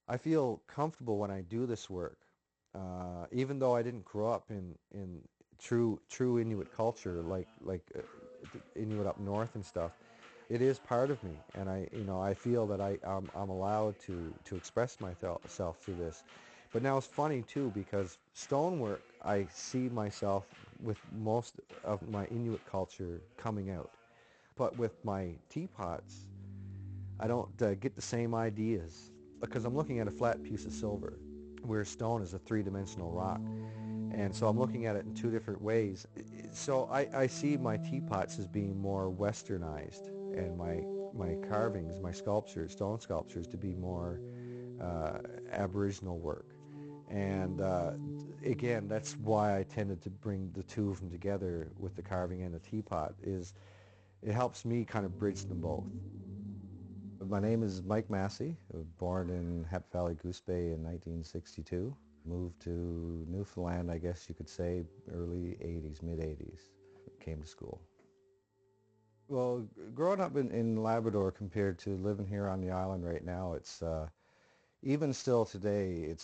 I feel comfortable when I do this work, even though I didn't grow up in true Inuit culture like Inuit up north and stuff. It is part of me, and I feel that I'm allowed to express myself through this. But now it's funny too because stonework, I see myself with most of my Inuit culture coming out, but with my teapots, I don't get the same ideas because I'm looking at a flat piece of silver where stone is a three-dimensional rock. And so I'm looking at it in two different ways. So I see my teapots as being more westernized and my carvings, my sculptures, stone sculptures to be more Aboriginal work. And again, that's why I tended to bring the two of them together with the carving and the teapot is it helps me kind of bridge them both. My name is Mike Massey. I was born in Hep Valley, Goose Bay in 1962. Moved to Newfoundland, I guess you could say, early 80s, mid 80s. Came to school. Well, growing up in Labrador compared to living here on the island right now, it's even still today, it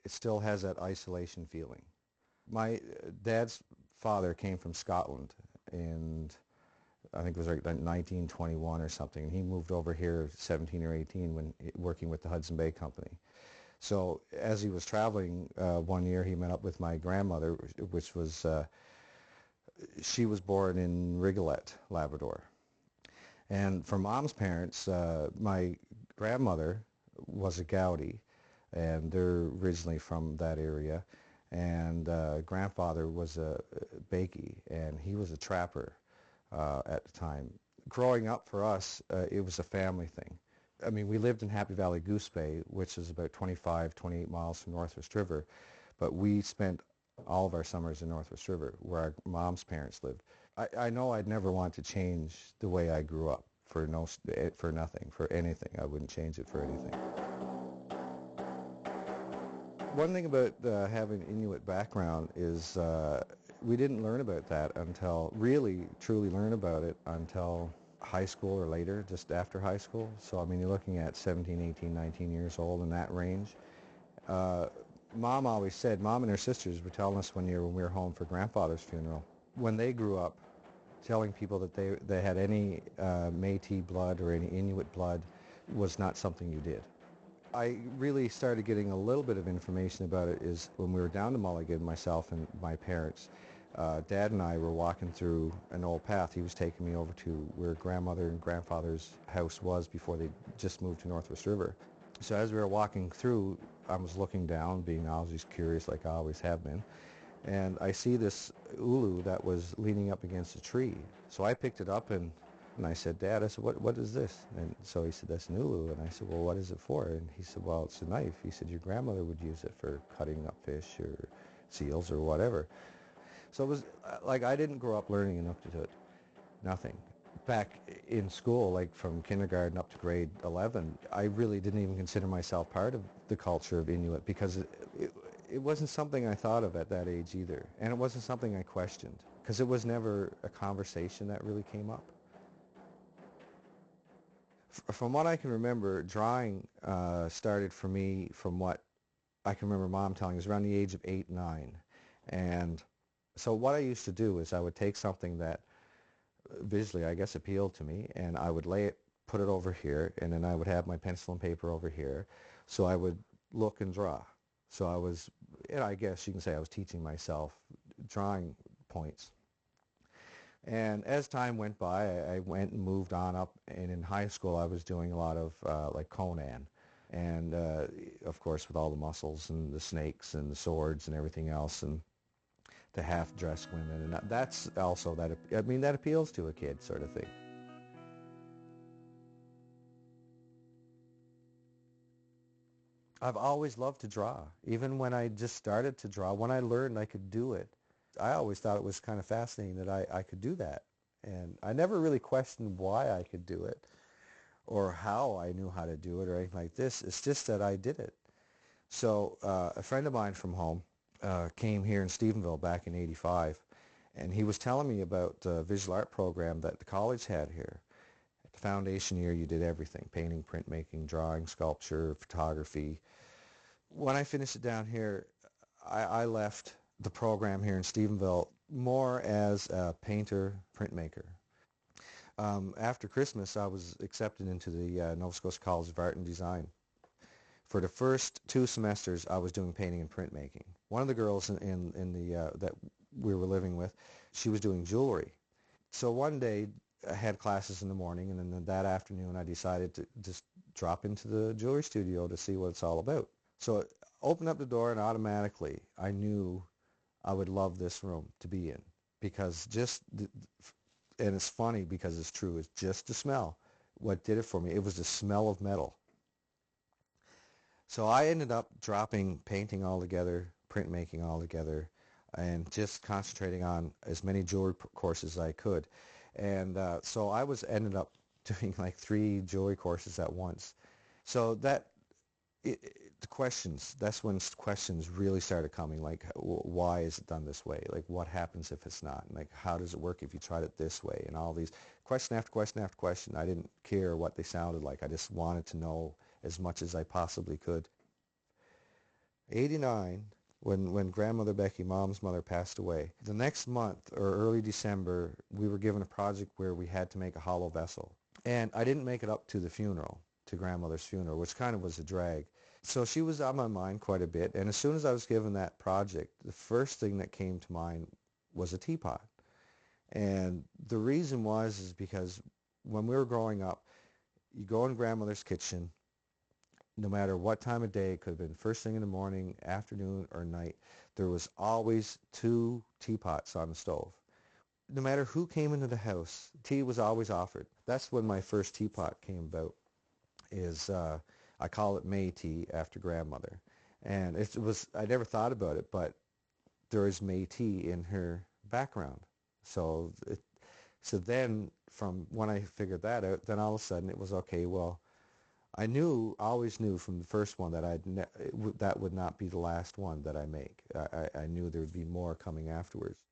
still has that isolation feeling. My dad's father came from Scotland, and I think it was like 1921 or something. He moved over here 17 or 18 when working with the Hudson Bay Company. So as he was traveling one year, he met up with my grandmother, which was, she was born in Rigolet, Labrador. And for Mom's parents, my grandmother was a Gaudi, and they're originally from that area. And grandfather was a Bakey, and he was a trapper at the time. Growing up for us, it was a family thing. I mean, we lived in Happy Valley Goose Bay, which is about 25, 28 miles from Northwest River, but we spent all of our summers in Northwest River, where our mom's parents lived. I know I'd never want to change the way I grew up for nothing, for anything. I wouldn't change it for anything. One thing about having an Inuit background is we didn't learn about that until, really, truly learn about it until high school or later, just after high school. So, I mean, you're looking at 17, 18, 19 years old in that range. Mom always said, Mom and her sisters were telling us one year when we were home for grandfather's funeral, when they grew up, telling people that they had any Métis blood or any Inuit blood was not something you did. I really started getting a little bit of information about it is when we were down to Mulligan, myself and my parents. Dad and I were walking through an old path. He was taking me over to where grandmother and grandfather's house was before they just moved to Northwest River. So as we were walking through, I was looking down, being always curious like I always have been, and I see this ulu that was leaning up against a tree. So I picked it up and I said, Dad, I said, what is this? And so he said, that's an ulu. And I said, well, what is it for? And he said, well, it's a knife. He said, your grandmother would use it for cutting up fish or seals or whatever. So it was like I didn't grow up learning enough to do it. Nothing. Back in school, like from kindergarten up to grade 11, I really didn't even consider myself part of the culture of Inuit because it wasn't something I thought of at that age either. And it wasn't something I questioned because it was never a conversation that really came up. From what I can remember, drawing started for me from what I can remember Mom telling us around the age of 8, 9. And so what I used to do is I would take something that visually, I guess, appealed to me, and I would put it over here, and then I would have my pencil and paper over here. So I would look and draw. So I was, I guess you can say I was teaching myself drawing points. And as time went by, I went and moved on up, and in high school I was doing a lot of like Conan, and of course with all the muscles and the snakes and the swords and everything else, and the half-dressed women, and that's also that appeals to a kid sort of thing. I've always loved to draw. Even when I just started to draw, when I learned I could do it, I always thought it was kind of fascinating that I could do that. And I never really questioned why I could do it or how I knew how to do it or anything like this. It's just that I did it. So a friend of mine from home came here in Stephenville back in '85, and he was telling me about the visual art program that the college had here. The foundation year, you did everything: painting, printmaking, drawing, sculpture, photography. When I finished it down here, I left the program here in Stephenville more as a painter, printmaker. After Christmas, I was accepted into the Nova Scotia College of Art and Design. For the first 2 semesters, I was doing painting and printmaking. One of the girls in the that we were living with, she was doing jewelry. So one day, I had classes in the morning, and then that afternoon, I decided to just drop into the jewelry studio to see what it's all about. So I opened up the door, and automatically, I knew I would love this room to be in, because and it's funny because it's true, it's just the smell. What did it for me? It was the smell of metal. So I ended up dropping painting altogether, printmaking altogether, and just concentrating on as many jewelry courses as I could. And so I was ended up doing like 3 jewelry courses at once. So the questions, that's when questions really started coming, like why is it done this way? Like what happens if it's not? Like how does it work if you tried it this way? And all these question after question after question. I didn't care what they sounded like. I just wanted to know as much as I possibly could. 89, when grandmother Becky, mom's mother, passed away. The next month or early December, we were given a project where we had to make a hollow vessel. And I didn't make it up to the funeral, to grandmother's funeral, which kind of was a drag. So she was on my mind quite a bit. And as soon as I was given that project, the first thing that came to mind was a teapot. And the reason is because when we were growing up, you go in grandmother's kitchen, no matter what time of day, it could have been first thing in the morning, afternoon, or night, there was always 2 teapots on the stove. No matter who came into the house, tea was always offered. That's when my first teapot came about. Is I call it May tea after grandmother, and it was, I never thought about it, but there is May tea in her background. So so then from when I figured that out, then all of a sudden it was okay. Well, always knew from the first one that that would not be the last one that I make. I knew there would be more coming afterwards.